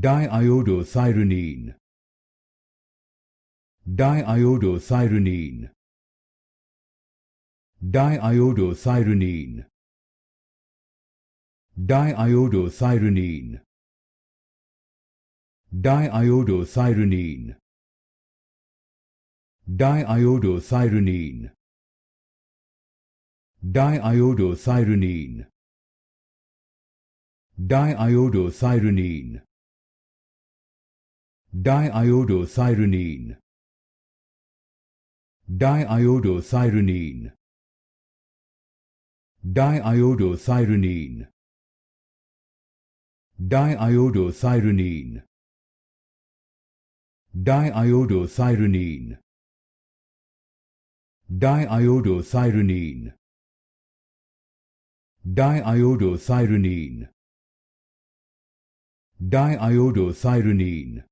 Diiodothyronine. Diiodothyronine. Diiodothyronine. Diiodothyronine. Diiodothyronine. Diiodothyronine. Diiodothyronine. Diiodothyronine. Diiodothyronine. Diiodothyronine. Diiodothyronine. Diiodothyronine. Diiodothyronine. Diiodothyronine. Diiodothyronine. Diiodothyronine.